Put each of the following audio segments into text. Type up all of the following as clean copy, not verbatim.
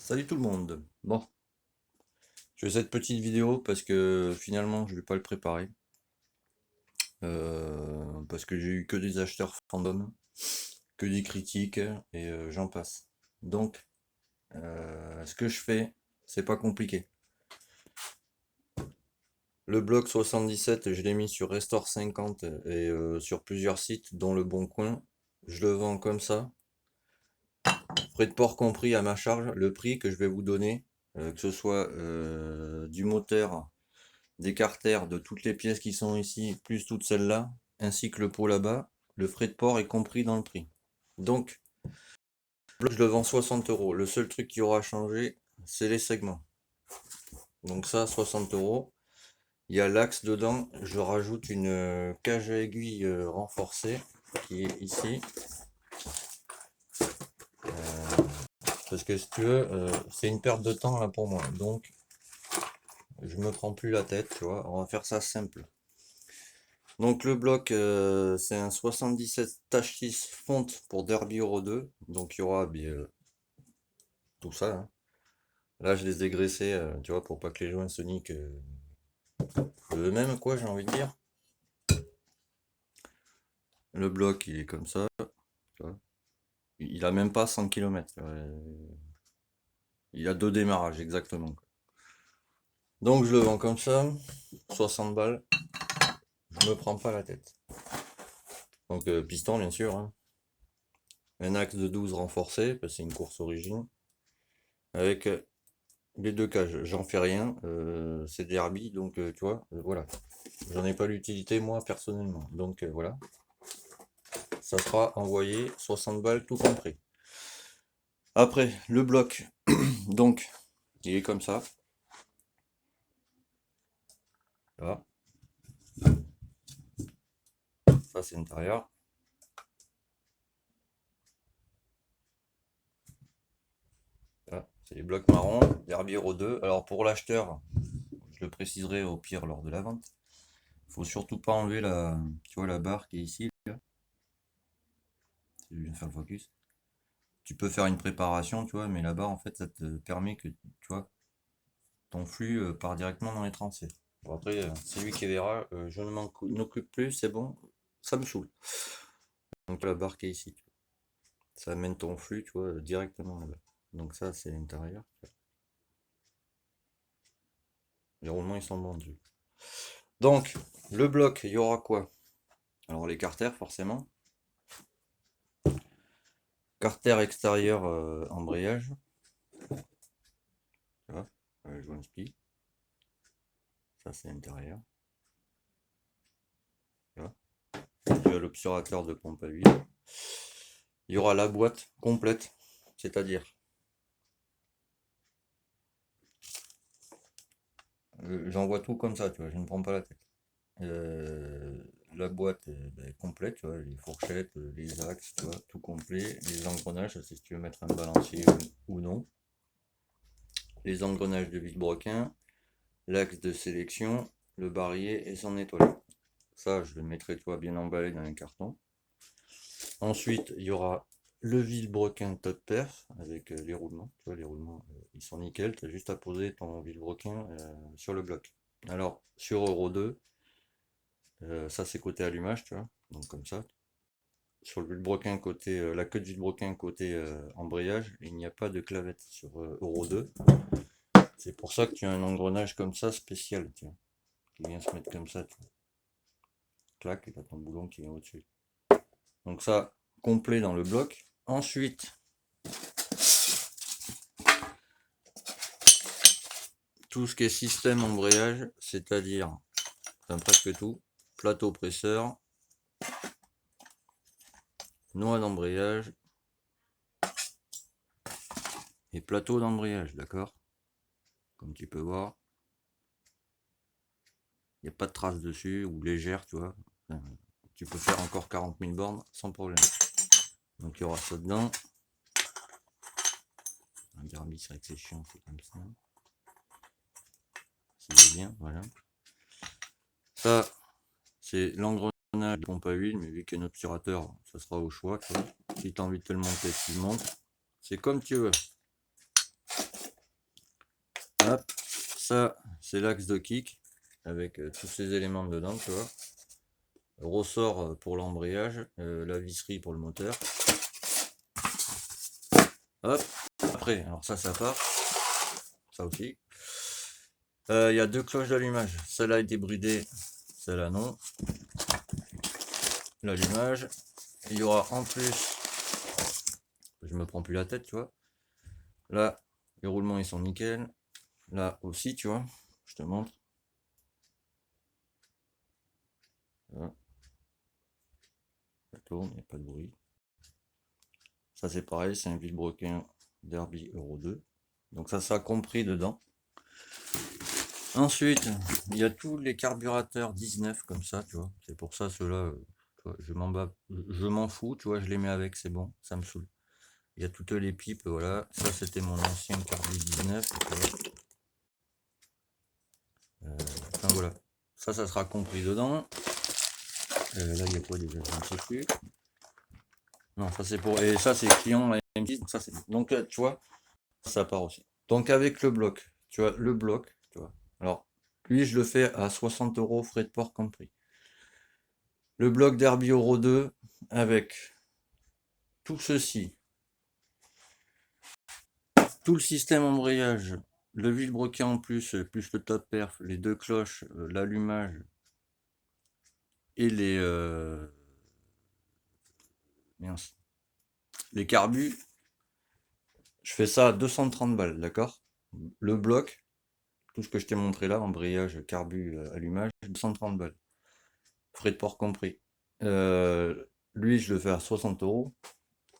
Salut tout le monde. Bon, je fais cette petite vidéo parce que finalement je vais pas le préparer. Parce que j'ai eu que des acheteurs fandom, que des critiques et j'en passe. Donc, ce que je fais, c'est pas compliqué. Le bloc 77, je l'ai mis sur Restore 50 et sur plusieurs sites, dont Le Bon Coin. Je le vends comme ça. Frais de port compris à ma charge. Le prix que je vais vous donner, que ce soit du moteur, des carters de toutes les pièces qui sont ici, plus toutes celles-là, ainsi que le pot là-bas, le frais de port est compris dans le prix. Donc, je le vends 60 euros. Le seul truc qui aura changé, c'est les segments. Donc ça, 60 euros. Il y a l'axe dedans. Je rajoute une cage à aiguille renforcée qui est ici. Parce que si tu veux, c'est une perte de temps là pour moi. Donc, je me prends plus la tête, tu vois. On va faire ça simple. Donc le bloc, c'est un 77 Tache 6 fonte pour Derby Euro 2. Donc il y aura bien, tout ça, hein. Là je les ai graissés, tu vois, pour pas que les joints se niquent eux-mêmes, quoi, j'ai envie de dire. Le bloc, il est comme ça, tu vois. Il a même pas 100 km. Il a deux démarrages, exactement. Donc je le vends comme ça, 60 balles. Je me prends pas la tête. Donc piston, bien sûr, hein. Un axe de 12 renforcé, parce que c'est une course origine. Avec les deux cages, j'en fais rien, c'est Derby, donc tu vois, voilà. J'en ai pas l'utilité moi personnellement, donc voilà. Ça sera envoyé 60 balles tout compris. Après, le bloc, donc, il est comme ça. Là. Ça c'est l'intérieur. Là, c'est les blocs marrons, Derby Euro 2. Alors pour l'acheteur, je le préciserai au pire lors de la vente. Faut surtout pas enlever la, tu vois, la barre qui est ici, là. Si je viens faire le focus. Tu peux faire une préparation, tu vois, mais la barre en fait ça te permet que, tu vois, ton flux part directement dans les transferts. Bon, après, c'est lui qui verra, je ne m'en occupe plus, c'est bon, ça me saoule. Donc la barre qui est ici, tu vois. Ça amène ton flux, tu vois, directement là-bas. Donc ça, c'est l'intérieur. Les roulements, ils sont vendus. Donc, le bloc, il y aura quoi? Alors les carters, forcément. Carter extérieur embrayage. Tu vois, joint spi. Ça, c'est l'intérieur. Tu vois. Tu as l'obturateur de pompe à huile. Il y aura la boîte complète, c'est-à-dire j'envoie tout comme ça, tu vois, je ne prends pas la tête. La boîte est ben, complète, tu vois, les fourchettes, les axes, tu vois, tout complet. Les engrenages, si tu veux mettre un balancier ou non. Les engrenages de vilebrequin, l'axe de sélection, le barillet et son étoile. Ça, je le mettrai, tu vois, bien emballé dans un carton. Ensuite, il y aura le vilebrequin top perf avec les roulements. Tu vois, les roulements, ils sont nickel. Tu as juste à poser ton vilebrequin sur le bloc. Alors, sur Euro 2, ça c'est côté allumage, tu vois. Donc comme ça. Sur le vilebrequin côté, la queue de vilebrequin côté embrayage, il n'y a pas de clavette sur Euro 2. C'est pour ça que tu as un engrenage comme ça spécial, tu vois, qui vient se mettre comme ça, tu vois. Clac, et t'as ton boulon qui est au-dessus. Donc ça, complet dans le bloc. Ensuite, tout ce qui est système embrayage, c'est-à-dire, enfin presque tout, plateau presseur, noix d'embrayage et plateau d'embrayage, d'accord? Comme tu peux voir, il n'y a pas de traces dessus, ou légère, tu vois. Enfin, tu peux faire encore 40 000 bornes sans problème. Donc il y aura ça dedans. Un derby, c'est vrai que c'est chiant, c'est comme ça. C'est bien, voilà. Ça, c'est l'engrenage de pompe à huile, mais vu qu'il y a un obturateur, ça sera au choix, tu vois. Si tu as envie de te le monter, tu le montes. C'est comme tu veux. Hop, ça, c'est l'axe de kick, avec tous ces éléments dedans, tu vois. Ressort pour l'embrayage, la visserie pour le moteur. Hop, après, alors ça part, ça aussi. Il y a deux cloches d'allumage, celle-là est débridée, celle-là non. L'allumage, il y aura en plus, je me prends plus la tête, tu vois. Là, les roulements ils sont nickel. Là aussi, tu vois, je te montre. Voilà. Ça tourne, il n'y a pas de bruit. Ça c'est pareil, c'est un vilebrequin Derby Euro 2. Donc ça sera compris dedans. Ensuite, il y a tous les carburateurs 19 comme ça, tu vois. C'est pour ça ceux-là, je m'en fous, tu vois, je les mets avec, c'est bon, ça me saoule. Il y a toutes les pipes, voilà. Ça c'était mon ancien Carbu 19. Enfin voilà. Ça sera compris dedans. Là il y a quoi déjà? Je ne sais plus. Non, ça c'est pour. Et ça c'est client M6. Donc, ça, donc tu vois, ça part aussi. Donc avec le bloc, tu vois, le bloc, tu vois. Alors, lui je le fais à 60 € frais de port compris. Le bloc Derby Euro 2 avec tout ceci, tout le système embrayage, le vilebrequin en plus, plus le top perf, les deux cloches, l'allumage et les carbus, je fais ça à 230 balles, d'accord? Le bloc, tout ce que je t'ai montré là, embrayage, carbu, allumage, 230 balles. Frais de port compris. Lui, je le fais à 60 €.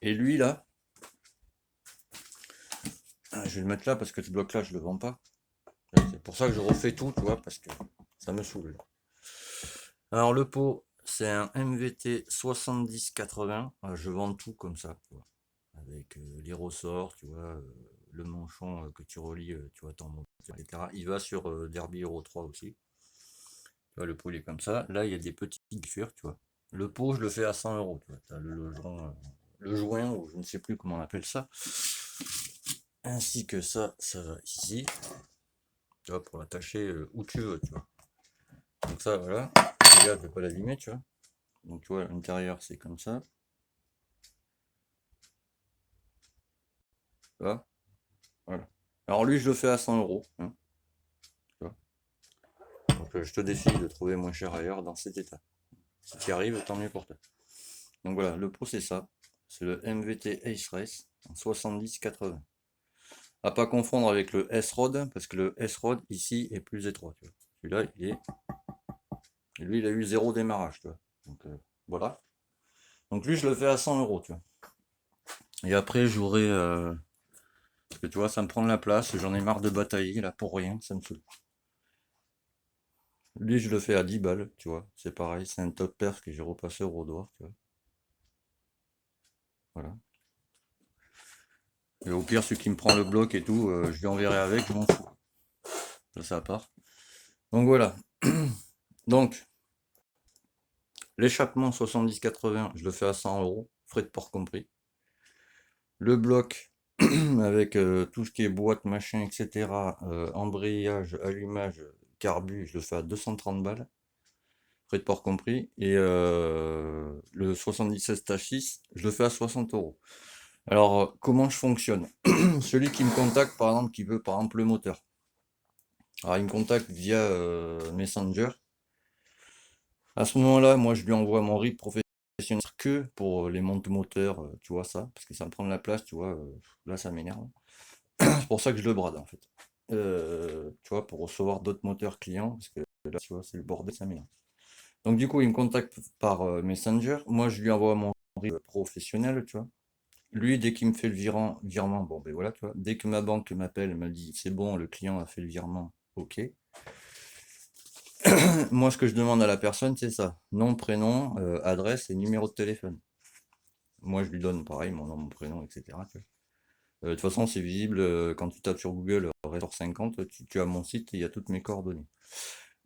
Et lui, là, je vais le mettre là parce que ce bloc-là, je le vends pas. C'est pour ça que je refais tout, tu vois, parce que ça me saoule. Alors, le pot, c'est un MVT 7080. Je vends tout comme ça, tu vois. Avec les ressorts, tu vois, le manchon que tu relis, tu vois, ton moteur, etc. Il va sur Derby Euro 3 aussi. Tu vois, le pot, il est comme ça. Là, il y a des petits diffurs, tu vois. Le pot, je le fais à 100 €. Tu vois, tu as le joint, ou je ne sais plus comment on appelle ça. Ainsi que ça va ici. Tu vois, pour l'attacher où tu veux, tu vois. Donc ça, voilà. Et là, je vais pas l'abîmer, tu vois. Donc tu vois, l'intérieur, c'est comme ça. Tu vois. Voilà. Alors lui, je le fais à 100 €. Hein, tu vois. Donc je te défie de trouver moins cher ailleurs dans cet état. Si tu y arrives, tant mieux pour toi. Donc voilà, le pot, c'est ça. C'est le MVT Ace Race en 70-80. À pas confondre avec le S-Rod, parce que le S-Rod ici est plus étroit. Celui-là, il est. Et lui, il a eu 0 démarrage, tu vois. Donc voilà. Donc lui, je le fais à 100 €, tu vois. Et après, j'aurai. Parce que tu vois, ça me prend de la place, j'en ai marre de batailler là pour rien, ça me saoule. Lui, je le fais à 10 balles, tu vois. C'est pareil, c'est un top perf que j'ai repassé au rodoir, tu vois. Voilà. Et au pire, celui qui me prend le bloc et tout, je lui enverrai avec, je m'en fous. Ça part. Donc voilà. Donc, l'échappement 70-80, je le fais à 100 €, frais de port compris. Le bloc, avec tout ce qui est boîte, machin, etc., embrayage, allumage, carbu, je le fais à 230 balles. Frais de port compris. Et le 76-6, je le fais à 60 €. Alors, comment je fonctionne? Celui qui me contacte, par exemple, qui veut, par exemple, le moteur. Alors, il me contacte via Messenger. À ce moment-là, moi, je lui envoie mon RIB professionnel que pour les montes moteurs, tu vois ça, parce que ça me prend de la place, tu vois. Là, ça m'énerve. C'est pour ça que je le brade, en fait. Tu vois, pour recevoir d'autres moteurs clients, parce que là, tu vois, c'est le bordel, ça m'énerve. Donc du coup, il me contacte par Messenger. Moi, je lui envoie mon RIB professionnel, tu vois. Lui, dès qu'il me fait le virement, bon, ben voilà, tu vois. Dès que ma banque m'appelle, me dit, c'est bon, le client a fait le virement, ok. Moi, ce que je demande à la personne, c'est ça. Nom, prénom, adresse et numéro de téléphone. Moi, je lui donne, pareil, mon nom, mon prénom, etc. Tu vois. De toute façon, c'est visible, quand tu tapes sur Google, Ressort 50, tu as mon site et il y a toutes mes coordonnées.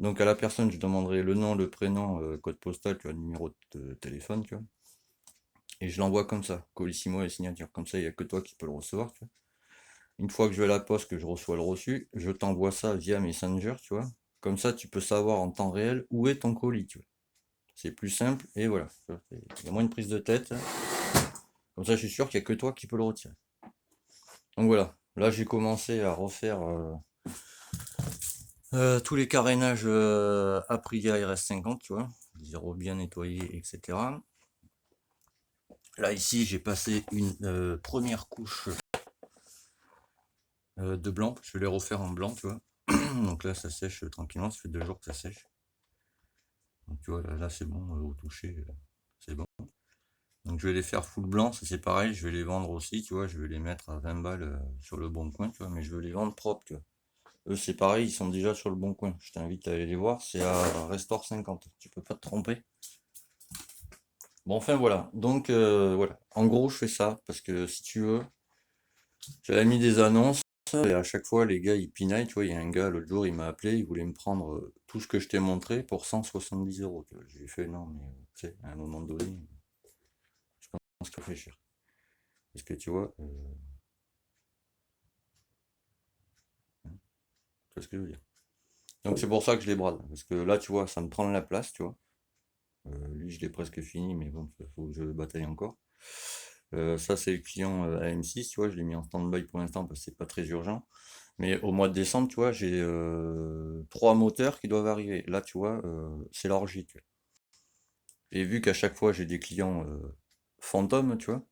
Donc à la personne, je demanderai le nom, le prénom, code postal, tu vois, le numéro de téléphone, tu vois. Et je l'envoie comme ça, colissimo et signature. Comme ça, il n'y a que toi qui peux le recevoir, tu vois. Une fois que je vais à la poste, que je reçois le reçu, je t'envoie ça via Messenger, tu vois. Comme ça, tu peux savoir en temps réel où est ton colis, tu vois. C'est plus simple, et voilà. Il y a moins de prise de tête. Comme ça, je suis sûr qu'il n'y a que toi qui peux le retirer. Donc voilà, là j'ai commencé à refaire tous les carénages Aprilia RS50, tu vois. Zéro bien nettoyé, etc. Là ici j'ai passé une première couche de blanc, je vais les refaire en blanc, tu vois. Donc là ça sèche tranquillement, ça fait 2 jours que ça sèche. Donc tu vois, là c'est bon, au toucher, c'est bon. Donc je vais les faire full blanc, ça c'est pareil, je vais les vendre aussi, tu vois, je vais les mettre à 20 balles sur le bon coin, tu vois, mais je veux les vendre propres, tu vois. Eux c'est pareil, ils sont déjà sur le bon coin, je t'invite à aller les voir, c'est à Restore 50, tu peux pas te tromper. Bon enfin voilà, donc voilà, en gros je fais ça, parce que si tu veux, j'avais mis des annonces, et à chaque fois les gars ils pinaillent, tu vois, il y a un gars l'autre jour il m'a appelé, il voulait me prendre tout ce que je t'ai montré pour 170 euros, tu vois. J'ai fait non mais tu sais, à un moment donné, je pense que ça fait cher. Parce que tu vois, tu vois ce que je veux dire. Donc c'est pour ça que je les brade, parce que là tu vois, ça me prend de la place, tu vois. Lui je l'ai presque fini, mais bon, il faut que je bataille encore. Ça c'est le client AM6, tu vois, je l'ai mis en stand-by pour l'instant parce que c'est pas très urgent. Mais au mois de décembre, tu vois, j'ai 3 moteurs qui doivent arriver. Là, tu vois, c'est l'orgie, tu vois. Et vu qu'à chaque fois j'ai des clients fantômes, tu vois,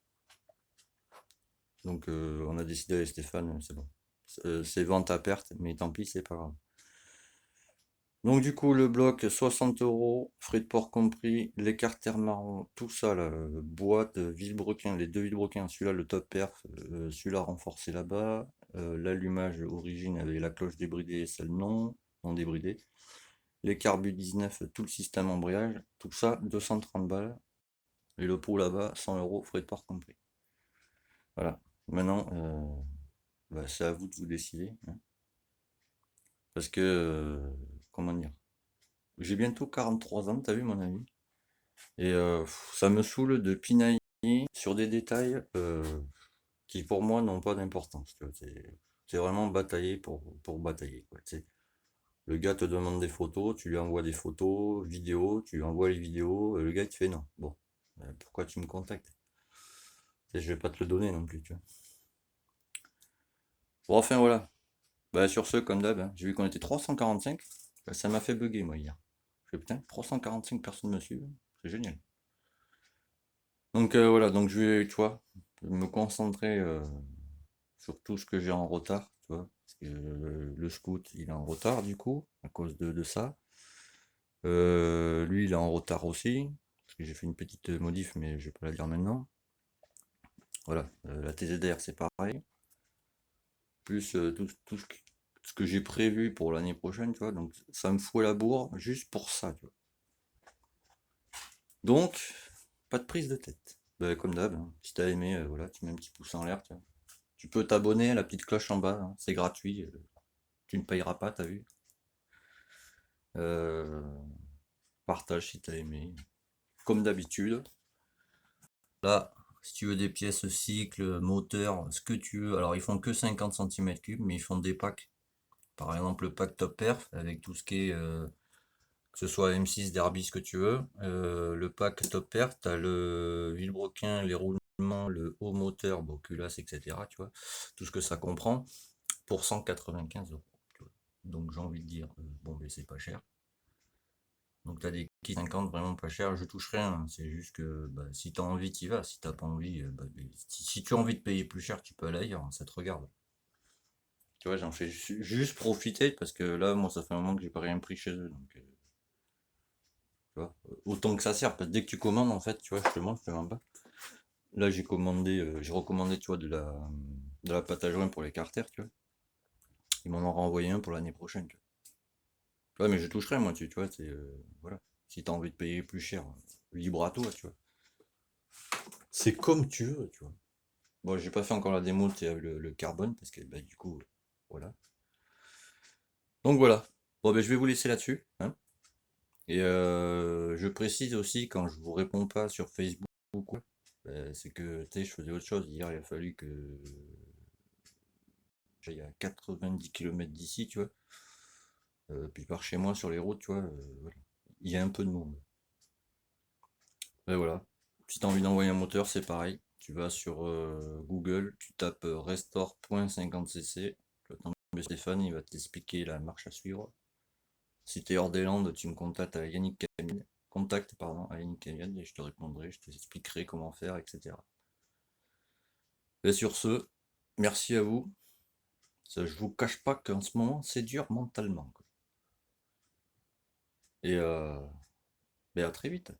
donc on a décidé avec Stéphane, c'est bon. C'est vente à perte, mais tant pis, c'est pas grave. Donc du coup, le bloc, 60 euros, frais de port compris, les carters marron, tout ça, là, boîte, vilebrequin, les deux vilebrequins, celui-là, le top perf, celui-là renforcé là-bas, l'allumage origine avec la cloche débridée et celle non débridée, les carbus 19, tout le système embrayage, tout ça, 230 balles, et le pot là-bas, 100 euros, frais de port compris. Voilà, maintenant, bah, c'est à vous de vous décider, hein. Parce que, comment dire, j'ai bientôt 43 ans, t'as vu mon ami? Et ça me saoule de pinailler sur des détails qui pour moi n'ont pas d'importance. C'est vraiment batailler pour batailler, quoi, tu sais. Le gars te demande des photos, tu lui envoies des photos, vidéos, tu lui envoies les vidéos, le gars il te fait non. Bon, pourquoi tu me contactes? Tu sais, je vais pas te le donner non plus, tu vois. Bon, enfin voilà. Bah, sur ce, comme d'hab, hein, j'ai vu qu'on était 345. Bah, ça m'a fait bugger moi hier. Je fais putain, 345 personnes me suivent, c'est génial. Donc voilà, donc je vais, tu vois, me concentrer sur tout ce que j'ai en retard, tu vois, parce que le scout, il est en retard du coup, à cause de ça. Lui, il est en retard aussi, parce que j'ai fait une petite modif, mais je vais pas la dire maintenant. Voilà, la TZR, c'est pareil. Plus ce que j'ai prévu pour l'année prochaine, tu vois, donc ça me fout la bourre juste pour ça, tu vois. Donc, pas de prise de tête. Bah, comme d'hab, hein. Si t'as aimé, voilà, tu mets un petit pouce en l'air, tu vois. Tu peux t'abonner à la petite cloche en bas, hein, c'est gratuit, tu ne payeras pas, t'as vu. Euh, Partage si t'as aimé. Comme d'habitude. Là, si tu veux des pièces cycle, moteur, ce que tu veux. Alors ils font que 50 cm3, mais ils font des packs. Par exemple le pack Top Perf avec tout ce qui est que ce soit M6, Derby, ce que tu veux. Le pack Top Perf, t'as le vilebrequin, les roulements, le haut moteur, bon, culasse, etc. Tu vois, tout ce que ça comprend pour 195 euros. Tu vois. Donc j'ai envie de dire, bon, mais c'est pas cher. Donc tu as des kits 50 vraiment pas cher, je touche rien, hein. C'est juste que bah, si tu as envie, tu y vas. Si t'as pas envie, bah, si tu as envie de payer plus cher, tu peux aller ailleurs, hein, ça te regarde. Tu vois, j'en fais juste profiter parce que là, moi, ça fait un moment que j'ai pas rien pris chez eux. Donc, tu vois, autant que ça sert, parce que dès que tu commandes, en fait, tu vois, je te mens pas. Là, j'ai recommandé, tu vois, de la pâte à joint pour les carters, tu vois. Ils m'en ont renvoyé un pour l'année prochaine, tu vois. Ouais, mais je toucherai, moi, tu vois, c'est, voilà. Si t'as envie de payer plus cher, libre à toi, tu vois. C'est comme tu veux, tu vois. Bon, j'ai pas fait encore la démo, c'est le carbone, parce que bah, du coup, voilà. Donc voilà. Bon, ben, je vais vous laisser là-dessus, hein. Et je précise aussi, quand je vous réponds pas sur Facebook ou quoi, c'est que, tu sais, je faisais autre chose. Hier, il a fallu que j'aille à 90 km d'ici, tu vois. Puis par chez moi sur les routes, tu vois, voilà. Il y a un peu de monde. Et voilà. Si tu as envie d'envoyer un moteur, c'est pareil. Tu vas sur Google, tu tapes restore.50cc. Tu vas tomber sur Stéphane, il va t'expliquer la marche à suivre. Si tu es hors des Landes, tu me contactes à Yannick Camille. Contacte, pardon, à Yannick Camille et je te répondrai, je t'expliquerai comment faire, etc. Et sur ce, merci à vous. Ça, je vous cache pas qu'en ce moment, c'est dur mentalement, quoi. Et à très vite.